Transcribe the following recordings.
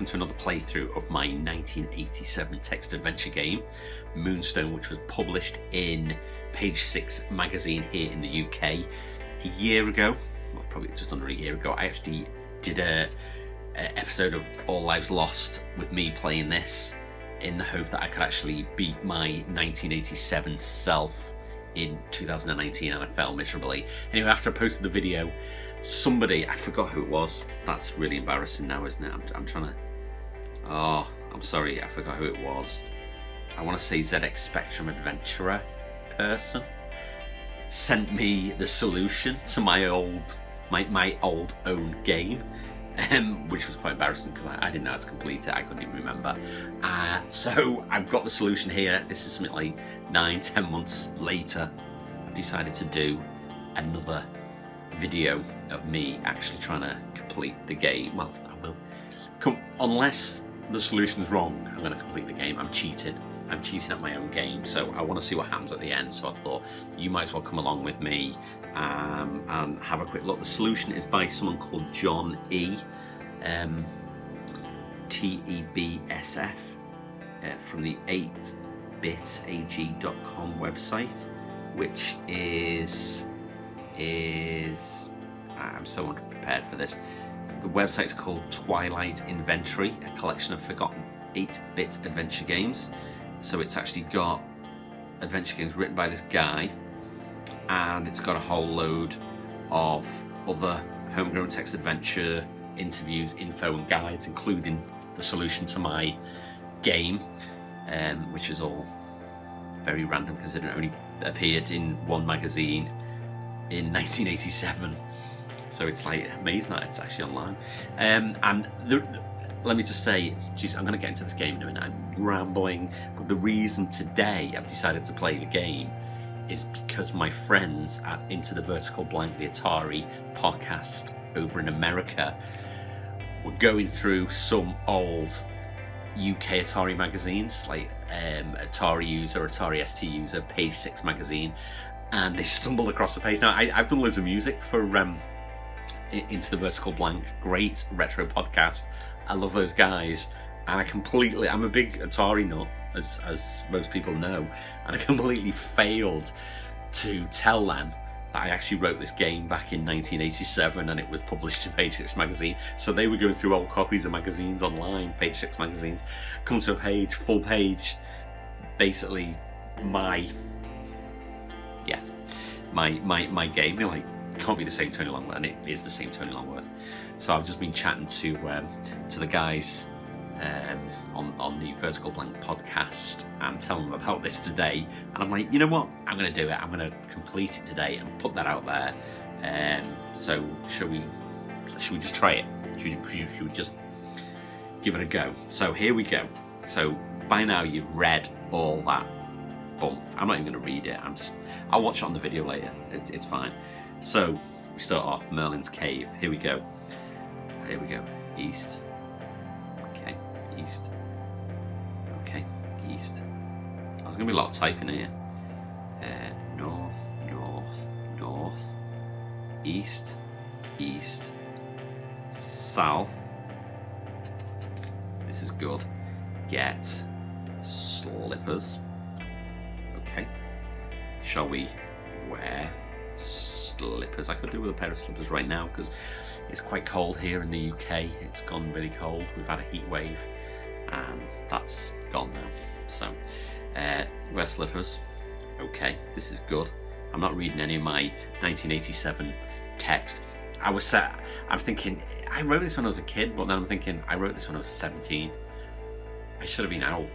to another playthrough of my 1987 text adventure game, Moonstone, which was published in Page 6 magazine here in the UK a year ago, well, probably just under a year ago. I actually did a episode of All Lives Lost with me playing this in the hope that I could actually beat my 1987 self in 2019, and I failed miserably. Anyway, after I posted the video, somebody, I forgot who it was. That's really embarrassing now, isn't it? I'm trying to... Oh, I'm sorry, I forgot who it was. I want to say ZX Spectrum Adventurer person sent me the solution to my old own game, which was quite embarrassing because I didn't know how to complete it. I couldn't even remember. So I've got the solution here. This is something like 9-10 months later. I've decided to do another video of me actually trying to complete the game. Well, I will unless the solution's wrong, I'm going to complete the game. I'm cheating at my own game, so I want to see what happens at the end. So I thought you might as well come along with me and have a quick look. The solution is by someone called John E. TEBSF from the 8bitag.com website, which is I'm so unprepared for this. The website's called Twilight Inventory, a collection of forgotten 8-bit adventure games. So it's actually got adventure games written by this guy, and it's got a whole load of other homegrown text adventure interviews, info and guides, including the solution to my game, which is all very random considering it only appeared in one magazine in 1987. So it's like amazing that it's actually online. Let me just say, geez, I'm going to get into this game in a minute. I'm rambling, but the reason today I've decided to play the game is because my friends at Into the Vertical Blank, the Atari podcast over in America, were going through some old UK Atari magazines, like Atari User, Atari ST User, Page 6 magazine, and they stumbled across the page. Now, I've done loads of music for Into the Vertical Blank, great retro podcast. I love those guys, and I'm a big Atari nut, as most people know, and I completely failed to tell them that I actually wrote this game back in 1987 and it was published in Page 6 magazine. So they were going through old copies of magazines online, Page 6 magazines, come to a page, full page, basically my game. They're like, can't be the same Tony Longworth, and it is the same Tony Longworth. So I've just been chatting to the guys on the Vertical Blank podcast and telling them about this today, and I'm like, you know what, I'm going to do it. I'm going to complete it today and put that out there. So should we just try it? Should we just give it a go? So here we go. So by now you've read all that bump. I'm not even going to read it. I'll watch it on the video later. It's fine. So we start off Merlin's Cave. Here we go. East. Okay, east. Okay, east. There's going to be a lot of typing here. North. East. South. This is good. Get slippers. Okay. Shall we wear slippers? I could do with a pair of slippers right now because it's quite cold here in the UK. It's gone really cold. We've had a heat wave and that's gone now. So wear slippers. Okay, this is good. I'm not reading any of my 1987 text. I'm thinking I wrote this when I was a kid, but then I'm thinking I wrote this when I was 17. I should have been out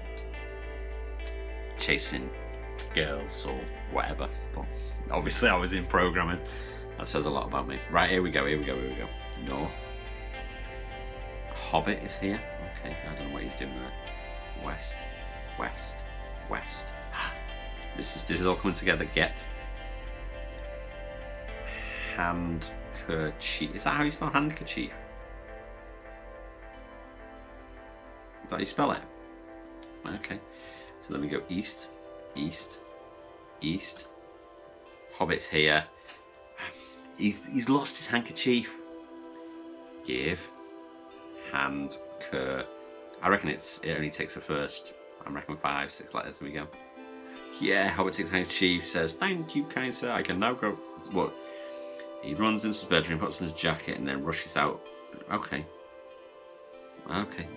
chasing girls or whatever, but obviously I was in programming. That says a lot about me. Right, here we go. North. Hobbit is here. Okay, I don't know what he's doing there. West. This is all coming together. Get handkerchief. Is that how you spell handkerchief? Is that how you spell it? Okay. So then we go east. Hobbit's here. He's lost his handkerchief. Give handkerchief. I reckon it only takes the first, I reckon 5, 6 letters. There we go. Yeah, Howard takes handkerchief, says, "Thank you, kind sir, I can now go." What? He runs into his bedroom, puts on his jacket, and then rushes out. Okay. Okay.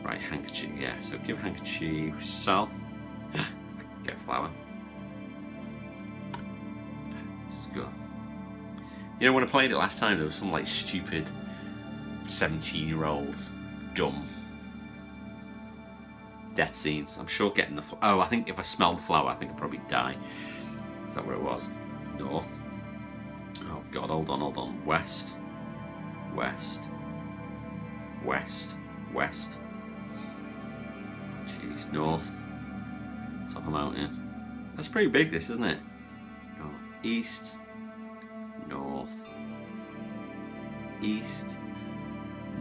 Right, handkerchief, yeah. So give handkerchief south. Get flower. This is good. You know, when I played it last time, there was some like stupid 17-year-old dumb death scenes. I'm sure getting the oh, I think if I smelled the flower, I think I'd probably die. Is that where it was? North. Oh god, hold on. West. West. West. West. Jeez, north. Top of the mountain. That's pretty big, this, isn't it? North. East. North. East.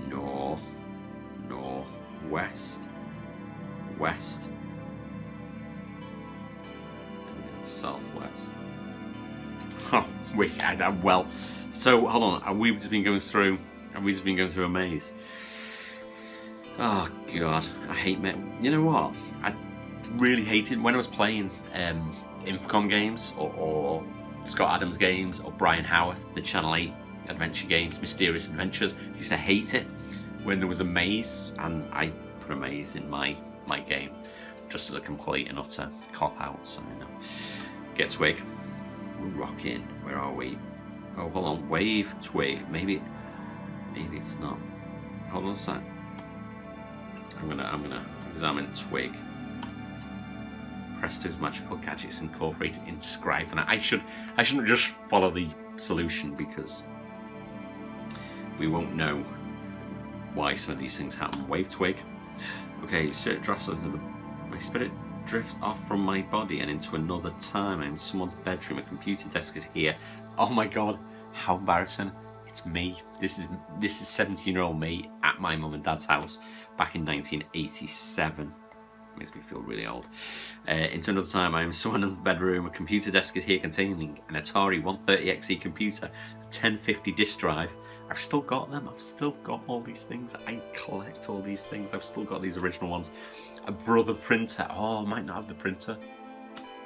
North. North. West. West. Southwest. Oh, wicked. Well, so hold on. We've just been going through a maze. Oh god, I hate me. You know what? I really hated when I was playing Infocom games or Scott Adams games or Brian Howarth, the Channel 8 adventure games, Mysterious Adventures. I used to hate it when there was a maze, and I put a maze in my game just as a complete and utter cop out. So you know, get Twig. We're rocking. Where are we? Oh, hold on. Wave Twig. Maybe it's not. Hold on a sec. I'm gonna examine Twig. Presto's magical gadgets incorporated inscribed, and I shouldn't just follow the solution because we won't know why some of these things happen. Wave Twig. Okay, spirit drifts into my spirit drifts off from my body and into another time. I'm in someone's bedroom. A computer desk is here. Oh my god, how embarrassing! It's me. This is 17-year-old me at my mum and dad's house back in 1987. Makes me feel really old. Into another time, I'm in someone else's bedroom. A computer desk is here containing an Atari 130XE computer, a 1050 disk drive. I've still got them. I've still got all these things. I collect all these things. I've still got these original ones. A Brother printer. Oh, I might not have the printer.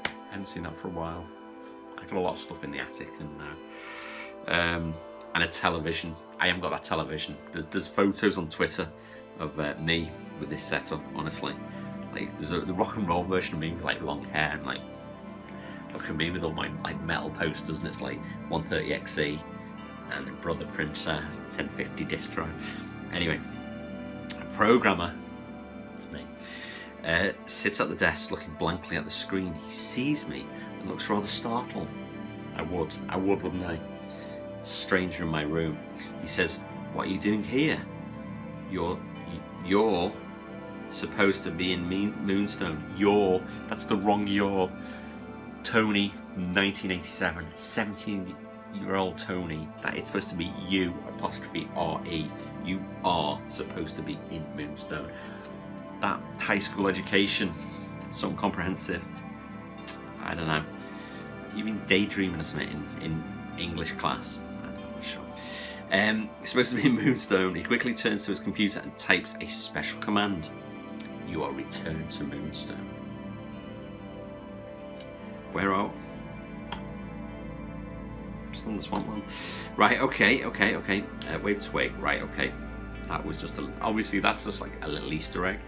I haven't seen that for a while. I got a lot of stuff in the attic and a television. I haven't got that television. There's photos on Twitter of me with this setup. Honestly, like there's the rock and roll version of me with like long hair and like look at me with all my like metal posters, and it's like 130XE and a Brother printer, 1050 disk drive. Anyway, a programmer. It's me. Sits at the desk looking blankly at the screen. He sees me and looks rather startled. I would, wouldn't I? Stranger in my room. He says, "What are you doing here? You're supposed to be in Moonstone. That's the wrong you're. Tony, 1987, 17-year-old Tony. That it's supposed to be you, 'RE. You are supposed to be in Moonstone." That high school education, something comprehensive. I don't know. You've been daydreaming or something in English class. I'm not sure. He's supposed to be in Moonstone. He quickly turns to his computer and types a special command. You are returned to Moonstone. Where are we? Just on the swampland. Right, okay. Wave Twig. Right, okay. That was just obviously that's just like a little Easter egg.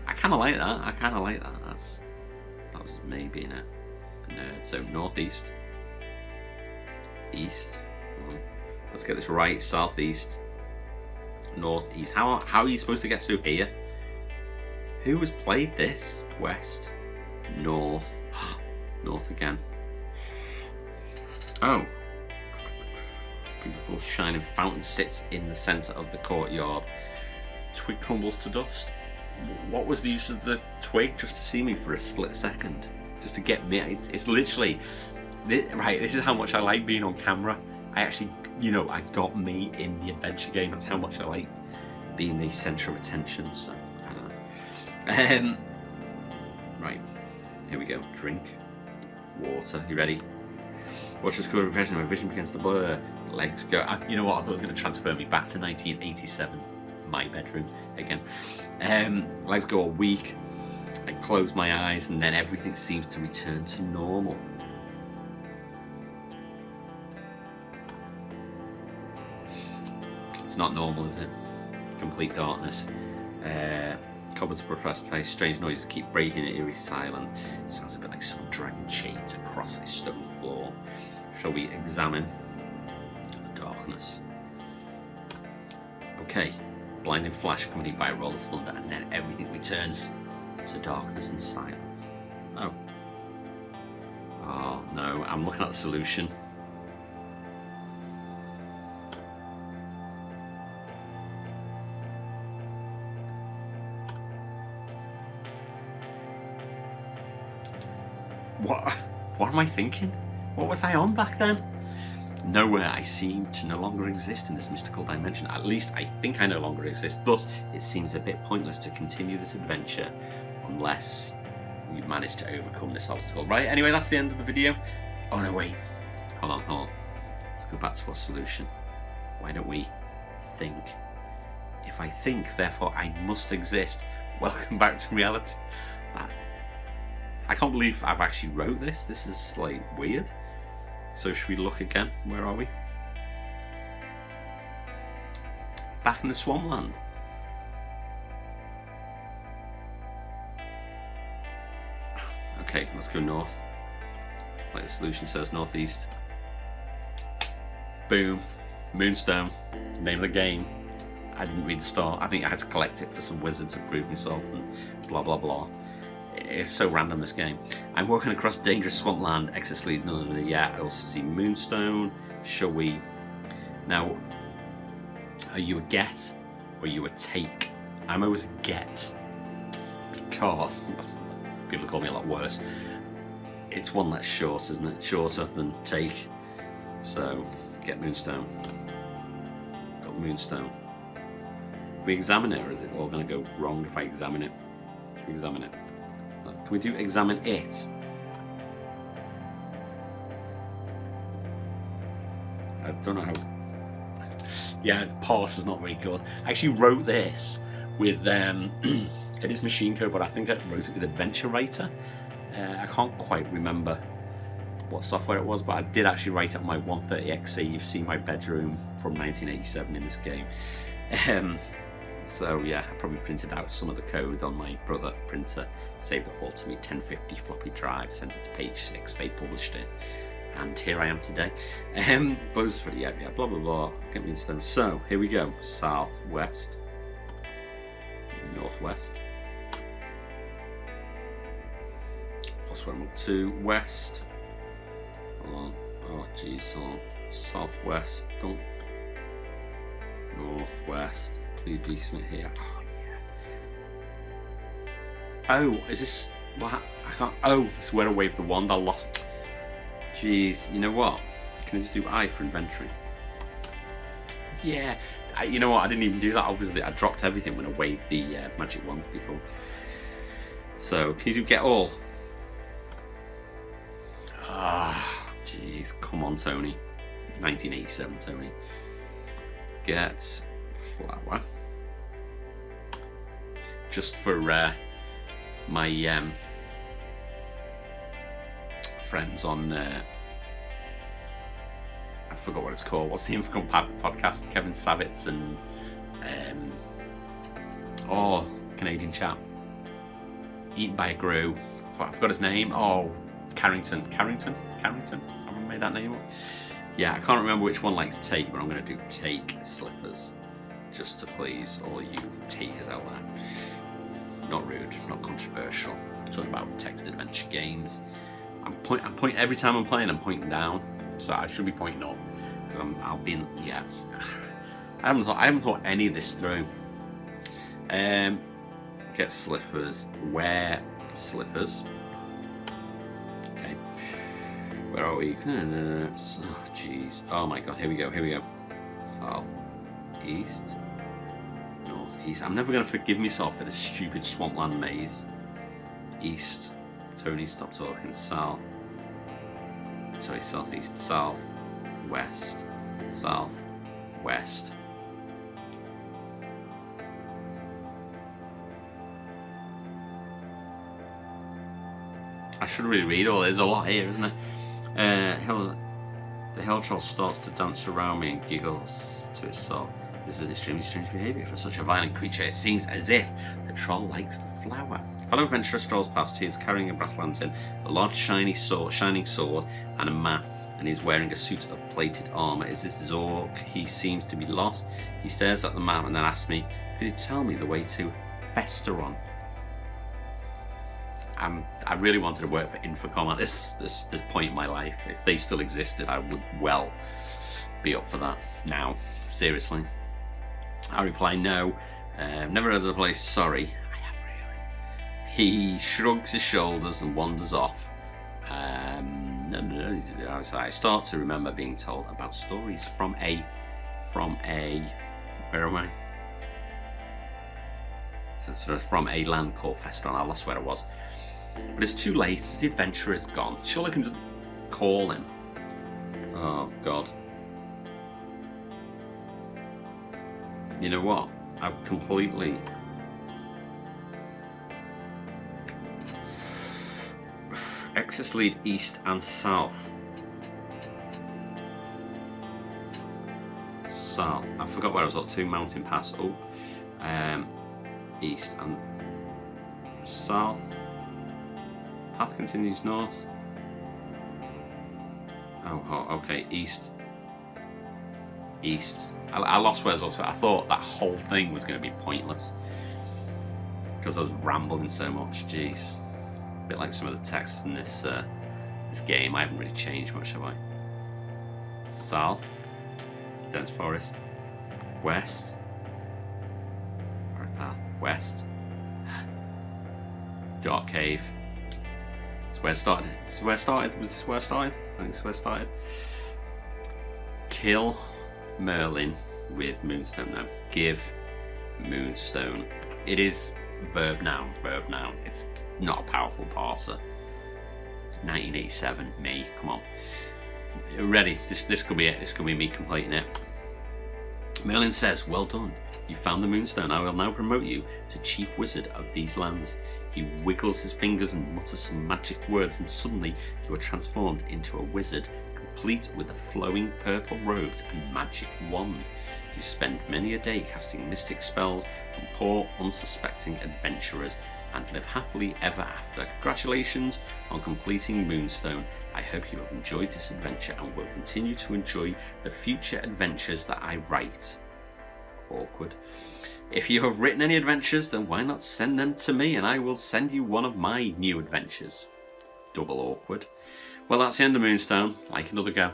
I kind of like that. That was me being a nerd. So northeast, east. Let's get this right. Southeast, northeast. How are you supposed to get through here? Who has played this? West, north, north again. Oh. Beautiful shining fountain sits in the centre of the courtyard. Twig crumbles to dust. What was the use of the twig? Just to see me for a split second, just to get me. It's literally right. This is how much I like being on camera. I actually, I got me in the adventure game. That's how much I like being the centre of attention. So I don't know. Right, here we go. Drink water. You ready? Watch the score of refreshing. My vision begins to blur. Legs go. You know what? I thought it was going to transfer me back to 1987. my bedroom again. Let's go a week. I close my eyes and then everything seems to return to normal. It's not normal, is it? Complete darkness. Cobbles suppressed place, strange noises keep breaking the eerie silence. It sounds a bit like someone dragging chains across this stone floor. Shall we examine the darkness? Okay, blinding flash accompanied by a roll of thunder, and then everything returns to darkness and silence. Oh. Oh no, I'm looking at the solution. What am I thinking? What was I on back then? Nowhere I seem to no longer exist in this mystical dimension. At least I think I no longer exist. Thus, it seems a bit pointless to continue this adventure unless we manage to overcome this obstacle. Right, anyway, that's the end of the video. Oh no, wait. Hold on. Let's go back to our solution. Why don't we think? If I think, therefore I must exist. Welcome back to reality. I can't believe I've actually wrote this. This is like weird. So should we look again? Where are we? Back in the swampland. Okay, let's go north. Like the solution says, northeast. Boom. Moonstone. Name of the game. I didn't read the start. I think I had to collect it for some wizard to prove myself and blah blah blah. It's so random, this game. I'm walking across dangerous swampland. Exits lead nowhere. Yeah, I also see Moonstone. Shall we? Now, are you a get or are you a take? I'm always a get because people call me a lot worse. It's one that's short, isn't it? Shorter than take. So get Moonstone. Got Moonstone. Can we examine it, or is it all going to go wrong if I examine it? Should we examine it? Can we do examine it? I don't know how. Yeah, the parse is not very good. I actually wrote this with it is machine code, but I think I wrote it with Adventure Writer. I can't quite remember what software it was, but I did actually write it on my 130XC. You've seen my bedroom from 1987 in this game. So yeah, I probably printed out some of the code on my brother printer, saved it all to me 1050 floppy drive, sent it to page 6, they published it, and here I am today. Close for yeah, blah blah blah. Get Moonstone. So here we go. Southwest, northwest. That's where I'm up to. West. Oh geez. Southwest. Don't. Northwest. Decent here. Oh, yeah. Oh, is this what? I can't. Oh, it's where I waved the wand. I lost. Jeez, you know what? Can I just do I for inventory? Yeah. You know what? I didn't even do that. Obviously, I dropped everything when I waved the magic wand before. So, can you do get all? Ah, jeez. Come on, Tony. 1987, Tony. Get flower. Just for my friends on I forgot what it's called. What's the name of the podcast? Kevin Savitz and Canadian chap. Eaten by a Gru. I forgot his name. Oh, Carrington. I made that name up. Yeah, I can't remember which one likes take, but I'm going to do take slippers. Just to please all you takers out there. Not rude, not controversial. I'm talking about text adventure games. I'm pointing every time I'm playing. I'm pointing down, so I should be pointing up. Because I'll be in, yeah. I haven't thought any of this through. Get slippers. Wear slippers. Okay. Where are we? Oh jeez. Oh my god. Here we go. South. East, northeast. I'm never going to forgive myself for this stupid swampland maze. East. Tony, stop talking. South. Sorry, southeast. South. West. South. West. I should really read all. There's a lot here, isn't there? The hell troll starts to dance around me and giggles to itself. This is extremely strange behaviour for such a violent creature. It seems as if the troll likes the flower. Fellow adventurer strolls past. He is carrying a brass lantern, a large shining sword, and a map, and he is wearing a suit of plated armour. Is this Zork? He seems to be lost. He stares at the map and then asks me, could you tell me the way to Festeron? I really wanted to work for Infocom at this point in my life. If they still existed, I would well be up for that now. Seriously. I reply, no. Never heard of the place, sorry. I have really. He shrugs his shoulders and wanders off. I start to remember being told about stories from a where am I? So from a land called Festeron. I lost where I was. But it's too late, the adventurer is gone. Surely I can just call him. Oh God. You know what? I've completely... Access lead east and south. South. I forgot where I was up to. Mountain Pass. Oh. East and south. Path continues north. Oh, okay. East. I lost where I was up to. I thought that whole thing was going to be pointless because I was rambling so much. Jeez. A bit like some of the texts in this game. I haven't really changed much, have I? South. Dense forest. West. Forest path. West. Dark cave. It's where it started. This is where it started. Was this where it started? I think this is where it started. Kill Merlin with Moonstone now. Give Moonstone. It is verb noun. It's not a powerful parser. 1987, me. Come on. Ready? This could be it. This could be me completing it. Merlin says, well done. You found the Moonstone. I will now promote you to Chief Wizard of these lands. He wiggles his fingers and mutters some magic words, and suddenly you are transformed into a wizard, complete with the flowing purple robes and magic wand. You spend many a day casting mystic spells on poor, unsuspecting adventurers, and live happily ever after. Congratulations on completing Moonstone. I hope you have enjoyed this adventure and will continue to enjoy the future adventures that I write. Awkward. If you have written any adventures, then why not send them to me and I will send you one of my new adventures. Double awkward. Well, that's the end of Moonstone. Like another go.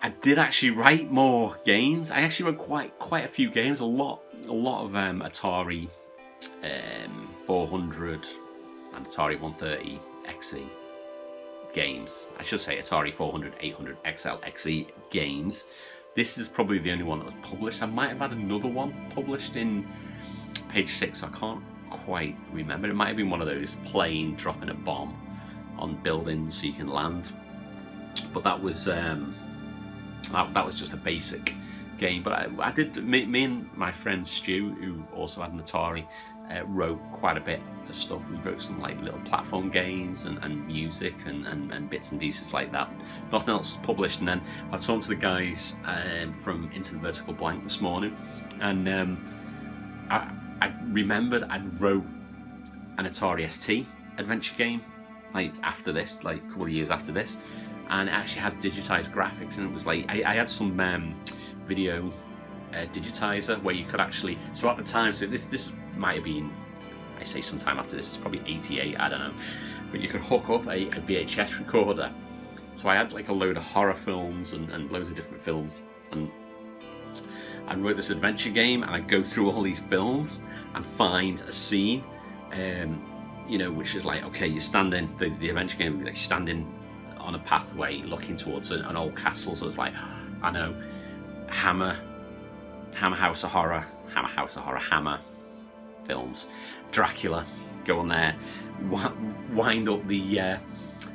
I did actually write more games. I actually wrote quite a few games. A lot of Atari 400 and Atari 130 XE games. I should say Atari 400, 800 XL, XE games. This is probably the only one that was published. I might have had another one published in page 6. I can't quite remember. It might have been one of those plane dropping a bomb on buildings so you can land. But that was just a basic game. But I did. Me and my friend Stu, who also had an Atari, wrote quite a bit of stuff. We wrote some like little platform games and music and bits and pieces like that. Nothing else was published. And then I talked to the guys from Into the Vertical Blank this morning, and I remembered I'd wrote an Atari ST adventure game like after this, like a couple of years after this, and it actually had digitized graphics, and it was like I had some video digitizer where you could actually, so at the time, so this might have been, I say sometime after this, it's probably 88, I don't know, but you could hook up a VHS recorder. So I had like a load of horror films and loads of different films, and I wrote this adventure game, and I'd go through all these films and find a scene, which is like, okay, you're standing, the adventure game would be like standing on a pathway looking towards an old castle, so it's like, I know, Hammer House of Horror, Hammer films, Dracula, go on there, wind up the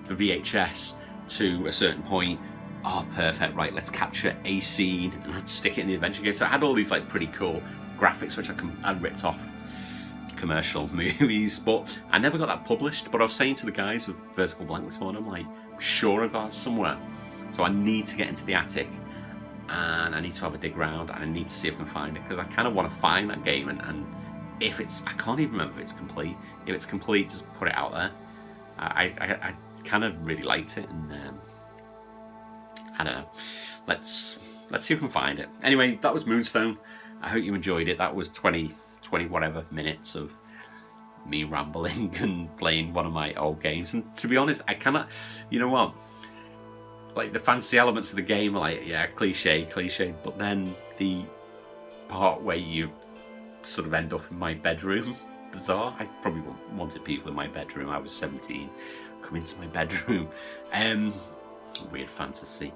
VHS to a certain point. Oh, perfect, right, let's capture a scene and let's stick it in the adventure game. So I had all these like pretty cool graphics which I ripped off commercial movies, but I never got that published. But I was saying to the guys of Vertical Blank this morning, I'm like, I'm sure I got it somewhere. So I need to get into the attic, and I need to have a dig around, and I need to see if I can find it, because I kind of want to find that game, and if it's, I can't even remember if it's complete. If it's complete, just put it out there. I kind of really liked it, and I don't know. Let's see if we can find it. Anyway, that was Moonstone. I hope you enjoyed it. That was 20 whatever minutes of me rambling and playing one of my old games. And to be honest, I cannot, you know what? Like, the fancy elements of the game are like, yeah, cliche, but then the part where you sort of end up in my bedroom, bizarre. I probably wanted people in my bedroom. I was 17, come into my bedroom. Weird fantasy.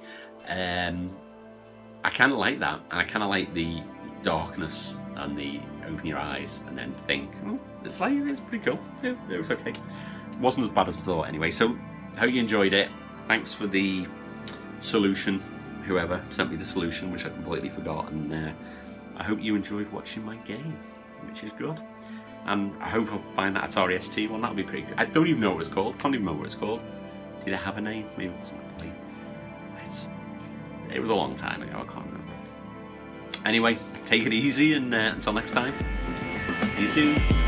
I kind of like that, and I kind of like the darkness and the open your eyes and then think, oh, it's pretty cool. Yeah, it was okay. It wasn't as bad as I thought anyway. So I hope you enjoyed it. Thanks for the solution, whoever sent me the solution, which I completely forgot, and I hope you enjoyed watching my game, which is good. And I hope I'll find that Atari ST one. That'll be pretty good. I don't even know what it's called. Can't even remember what it's called. Did it have a name? Maybe it wasn't complete. It was a long time ago. I can't remember. Anyway, take it easy, and until next time, see you soon.